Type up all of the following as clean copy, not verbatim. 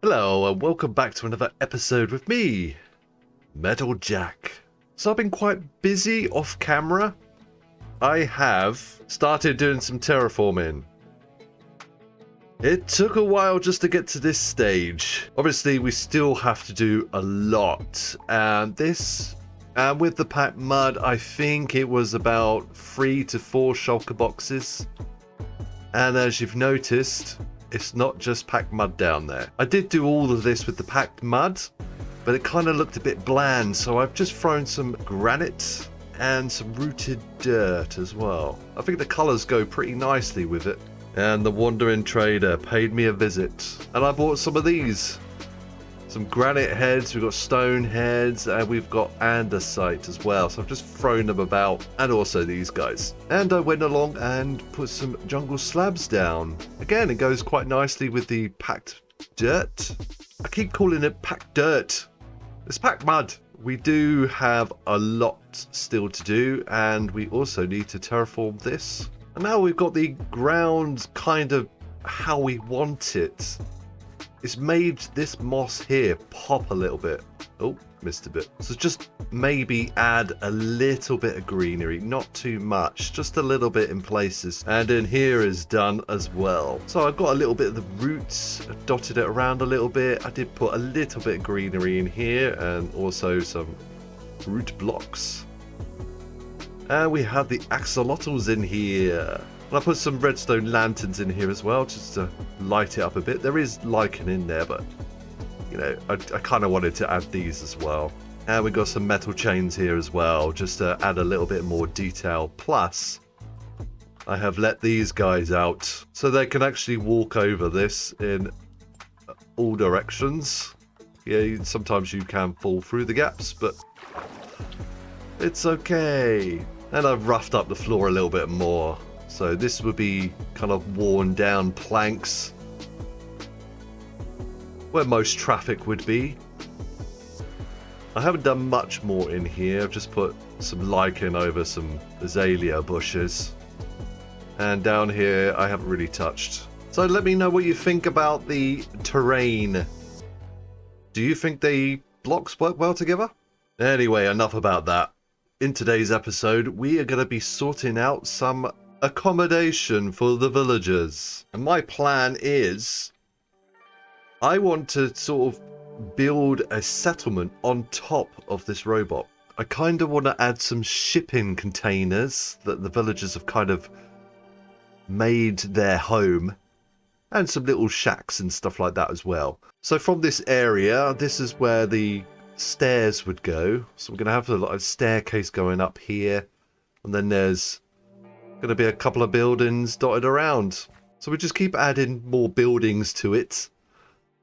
Hello and welcome back to another episode with me, Metal Jack. So I've been quite busy off camera. I have started doing some terraforming. It took a while just to get to this stage. Obviously we still have to do a lot, and with the packed mud I think it was about 3 to 4 shulker boxes. And as you've noticed, it's not just packed mud down there. I did do all of this with the packed mud, but it kind of looked a bit bland, so I've just thrown some granite and some rooted dirt as well. I think the colours go pretty nicely with it. And the wandering trader paid me a visit, and I bought some of these. Some granite heads, we've got stone heads, and we've got andesite as well. So I've just thrown them about, and also these guys. And I went along and put some jungle slabs down. Again, it goes quite nicely with the packed dirt. I keep calling it packed dirt. It's packed mud. We do have a lot still to do, and we also need to terraform this. And now we've got the ground kind of how we want it. It's made this moss here pop a little bit. Oh, missed a bit. So just maybe add a little bit of greenery, not too much, just a little bit in places. And in here is done as well. So I've got a little bit of the roots, I've dotted it around a little bit. I did put a little bit of greenery in here and also some root blocks. And we have the axolotls in here. And I put some redstone lanterns in here as well, just to light it up a bit. There is lichen in there, but, you know, I kind of wanted to add these as well. And we've got some metal chains here as well, just to add a little bit more detail. Plus, I have let these guys out, so they can actually walk over this in all directions. Yeah, sometimes you can fall through the gaps, but it's okay. And I've roughed up the floor a little bit more. So this would be kind of worn down planks where most traffic would be. I haven't done much more in here. I've just put some lichen over some azalea bushes. And down here I haven't really touched. So let me know what you think about the terrain. Do you think the blocks work well together? Anyway, enough about that. In today's episode, we are going to be sorting out some accommodation for the villagers. And my plan is I want to sort of build a settlement on top of this robot. I kind of want to add some shipping containers that the villagers have kind of made their home, and some little shacks and stuff like that as well. So from this area, this is where the stairs would go. So we're going to have a staircase going up here, and then there's going to be a couple of buildings dotted around. So we just keep adding more buildings to it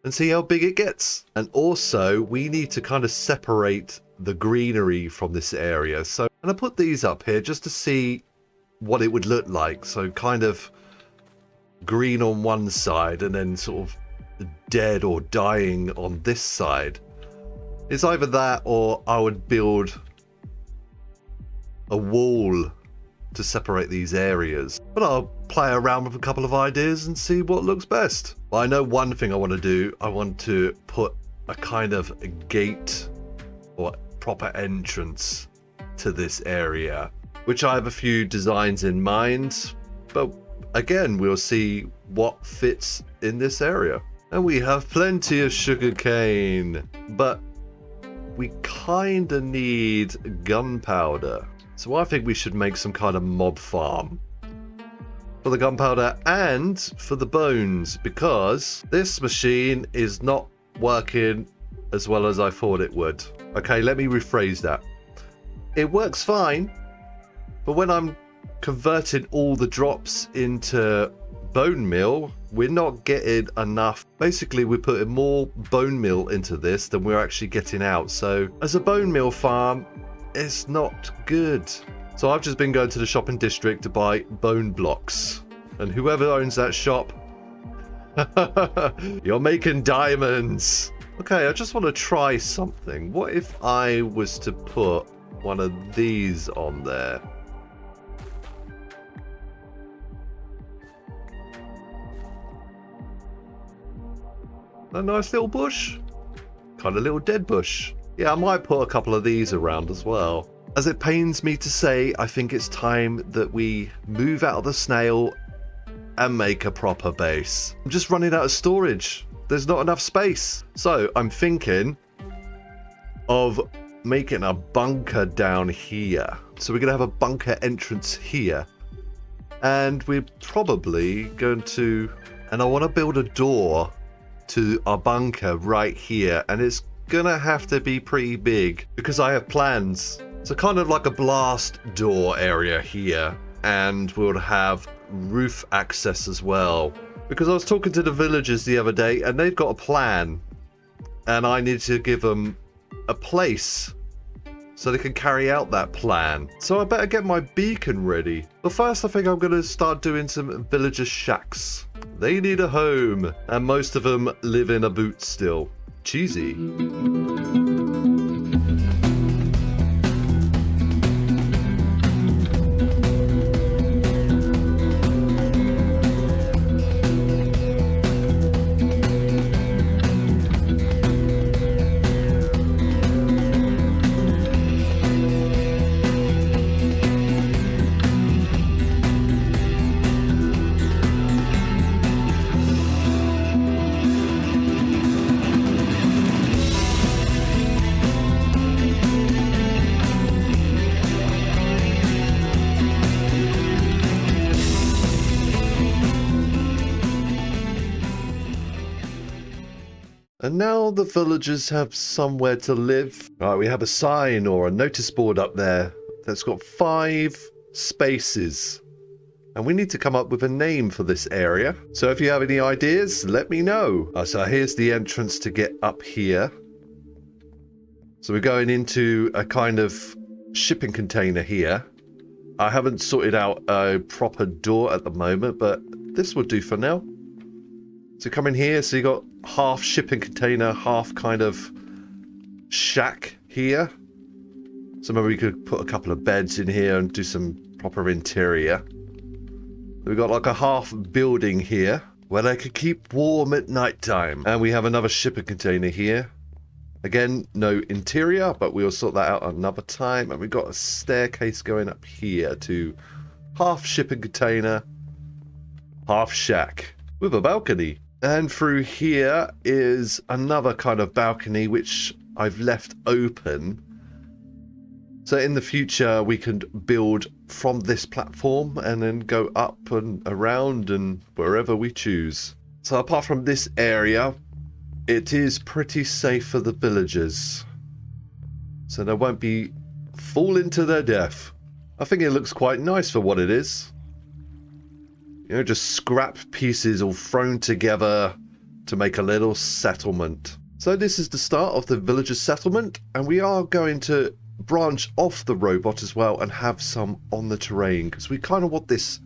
and see how big it gets. And also we need to kind of separate the greenery from this area. So and I put these up here just to see what it would look like. So kind of green on one side and then sort of dead or dying on this side. It's either that or I would build a wall to separate these areas. But I'll play around with a couple of ideas and see what looks best. But I know one thing I want to do. I want to put a kind of a gate or proper entrance to this area, which I have a few designs in mind. But again, we'll see what fits in this area. And we have plenty of sugarcane, but we kind of need gunpowder. So I think we should make some kind of mob farm for the gunpowder and for the bones, because this machine is not working as well as I thought it would. Okay, let me rephrase that. It works fine, but when I'm converting all the drops into bone meal, we're not getting enough. Basically, we're putting more bone meal into this than we're actually getting out. So as a bone meal farm, it's not good. So I've just been going to the shopping district to buy bone blocks. And whoever owns that shop, you're making diamonds. Okay, I just want to try something. What if I was to put one of these on there? A nice little bush. Kind of little dead bush. Yeah, I might put a couple of these around as well. As it pains me to say, I think it's time that we move out of the snail and make a proper base. I'm just running out of storage. There's not enough space. So I'm thinking of making a bunker down here. So we're going to have a bunker entrance here. And we're probably going to... And I want to build a door to our bunker right here. And it's going to have to be pretty big because I have plans. So kind of like a blast door area here. And we'll have roof access as well. Because I was talking to the villagers the other day and they've got a plan. And I need to give them a place so they can carry out that plan. So I better get my beacon ready. But first I think I'm going to start doing some villager shacks. They need a home. And most of them live in a boot still. Cheesy. And now the villagers have somewhere to live. Right, we have a sign or a notice board up there that's got 5 spaces. And we need to come up with a name for this area. So if you have any ideas, let me know. So here's the entrance to get up here. So we're going into a kind of shipping container here. I haven't sorted out a proper door at the moment, but this will do for now. So come in here, so you got half shipping container, half kind of shack here. So maybe we could put a couple of beds in here and do some proper interior. We've got like a half building here where they could keep warm at night time. And we have another shipping container here. Again, no interior, but we'll sort that out another time. And we've got a staircase going up here to half shipping container, half shack with a balcony. And through here is another kind of balcony which I've left open. So in the future we can build from this platform and then go up and around and wherever we choose. So apart from this area, it is pretty safe for the villagers. So they won't be falling to their death. I think it looks quite nice for what it is. You know, just scrap pieces all thrown together to make a little settlement. So this is the start of the villager settlement, and we are going to branch off the robot as well and have some on the terrain, because we kind of want this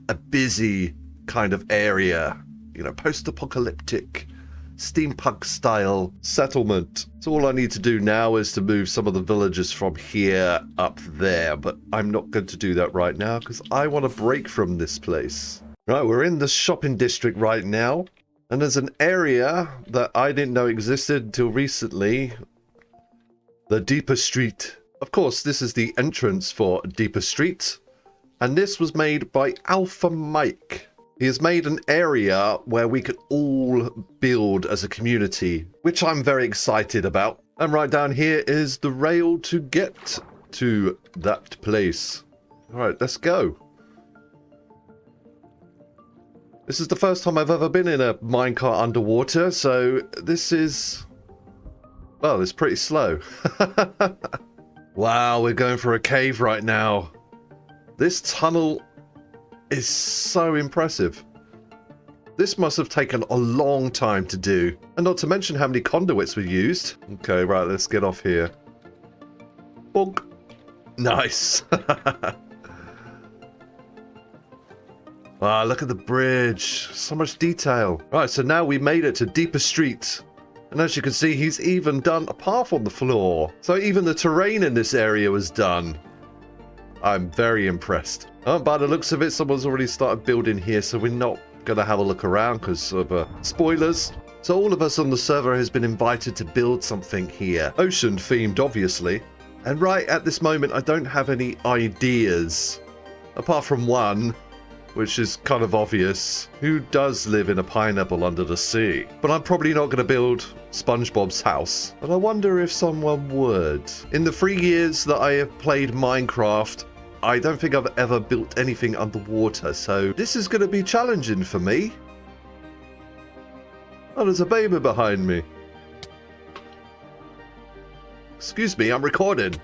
a busy kind of area, you know, post-apocalyptic, steampunk style settlement. So all I need to do now is to move some of the villagers from here up there, but I'm not going to do that right now because I want to break from this place. Right, we're in the shopping district right now, and there's an area that I didn't know existed until recently, the Deeper Street. Of course, this is the entrance for Deeper Street, and this was made by Alpha Mike. He has made an area where we could all build as a community, which I'm very excited about. And right down here is the rail to get to that place. All right, let's go. This is the first time I've ever been in a minecart underwater, so this is Well, it's pretty slow. Wow, we're going for a cave right now. This tunnel is so impressive. This must have taken a long time to do. And not to mention how many conduits we used. Okay, right, let's get off here. Bonk. Nice. Ah, look at the bridge. So much detail. Right, so now we made it to deeper streets. And as you can see, he's even done a path on the floor. So even the terrain in this area was done. I'm very impressed. Oh, by the looks of it, someone's already started building here, so we're not going to have a look around because of spoilers. So all of us on the server has been invited to build something here. Ocean themed, obviously. And right at this moment, I don't have any ideas. Apart from one, which is kind of obvious. Who does live in a pineapple under the sea? But I'm probably not going to build SpongeBob's house. But I wonder if someone would. In the 3 years that I have played Minecraft, I don't think I've ever built anything underwater, so this is going to be challenging for me. Oh, there's a baby behind me. Excuse me, I'm recording.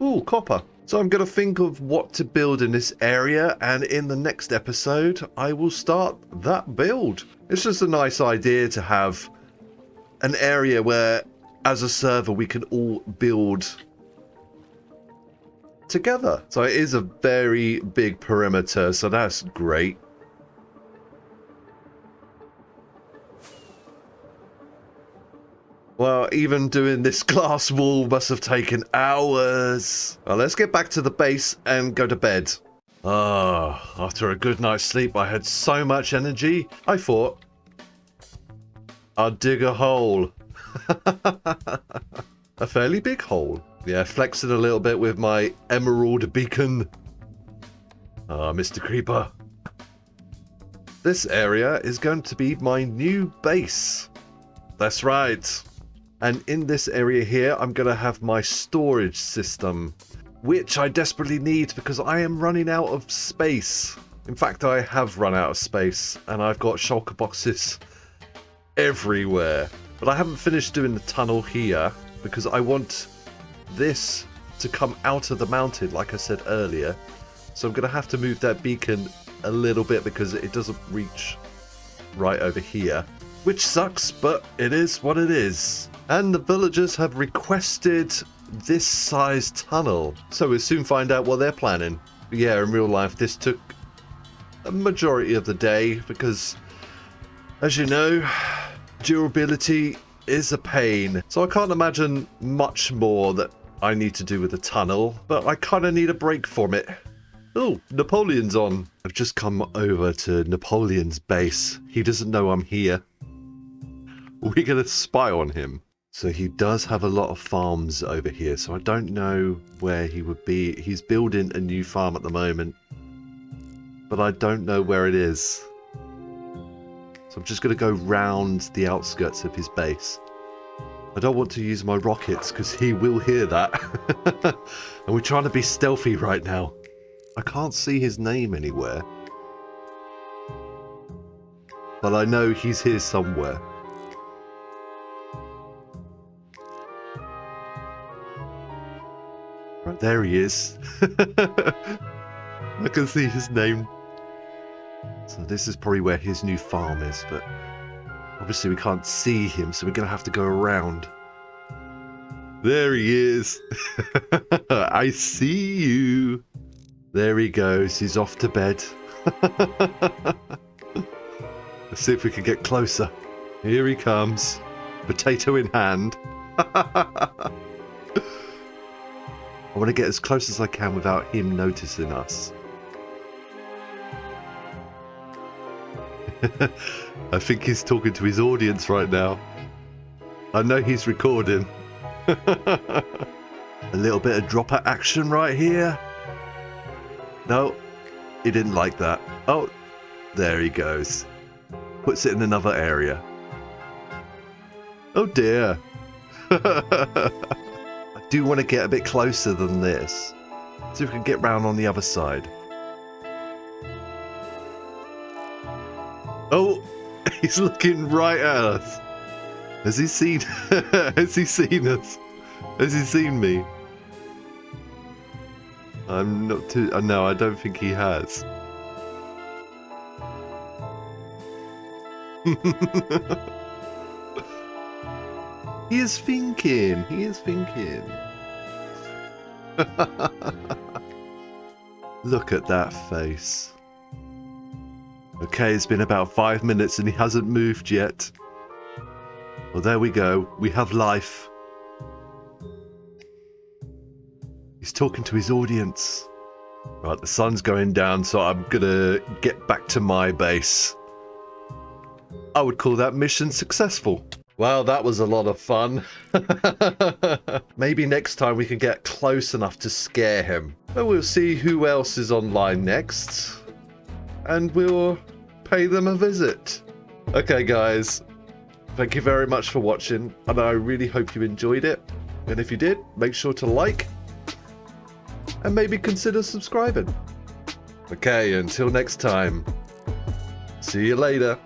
Ooh, copper. So I'm going to think of what to build in this area, and in the next episode, I will start that build. It's just a nice idea to have an area where, as a server, we can all build together. So it is a very big perimeter, so that's great. Well, even doing this glass wall must have taken hours. Well, let's get back to the base and go to bed. Ah, after a good night's sleep, I had so much energy, I thought I'd dig a hole. A fairly big hole. Yeah, flexing a little bit with my emerald beacon. Ah, Mr. Creeper. This area is going to be my new base. That's right. And in this area here, I'm going to have my storage system, which I desperately need because I am running out of space. In fact, I have run out of space, and I've got shulker boxes everywhere. But I haven't finished doing the tunnel here because I want this to come out of the mountain, like I said earlier. So I'm going to have to move that beacon a little bit because it doesn't reach right over here. Which sucks, but it is what it is. And the villagers have requested this size tunnel. So we'll soon find out what they're planning. But yeah, in real life, this took a majority of the day because, as you know, durability is a pain. So I can't imagine much more that I need to do with the tunnel, but I kind of need a break from it. Oh, Napoleon's on. I've just come over to Napoleon's base. He doesn't know I'm here. We're going to spy on him. So he does have a lot of farms over here, so I don't know where he would be. He's building a new farm at the moment, but I don't know where it is. So I'm just going to go round the outskirts of his base. I don't want to use my rockets because he will hear that. And we're trying to be stealthy right now. I can't see his name anywhere. But I know he's here somewhere. Right, there he is. I can see his name. So this is probably where his new farm is, but obviously we can't see him, so we're going to have to go around. There he is. I see you. There he goes. He's off to bed. Let's see if we can get closer. Here he comes. Potato in hand. I want to get as close as I can without him noticing us. I think he's talking to his audience right now. I know he's recording. A little bit of dropper action right here. No, he didn't like that. Oh, there he goes. Puts it in another area. Oh dear. I do want to get a bit closer than this. See if we can get round on the other side. Oh, He's looking right at us. Has he seen? Has he seen us? Has he seen me? I'm not too. No, I don't think he has. He is thinking. He is thinking. Look at that face. Okay, it's been about 5 minutes and he hasn't moved yet. Well, there we go. We have life. He's talking to his audience. Right, the sun's going down, so I'm gonna get back to my base. I would call that mission successful. Wow, that was a lot of fun. Maybe next time we can get close enough to scare him. But we'll see who else is online next. And we'll pay them a visit. Okay, guys. Thank you very much for watching. And I really hope you enjoyed it. And if you did, make sure to like. And maybe consider subscribing. Okay, until next time. See you later.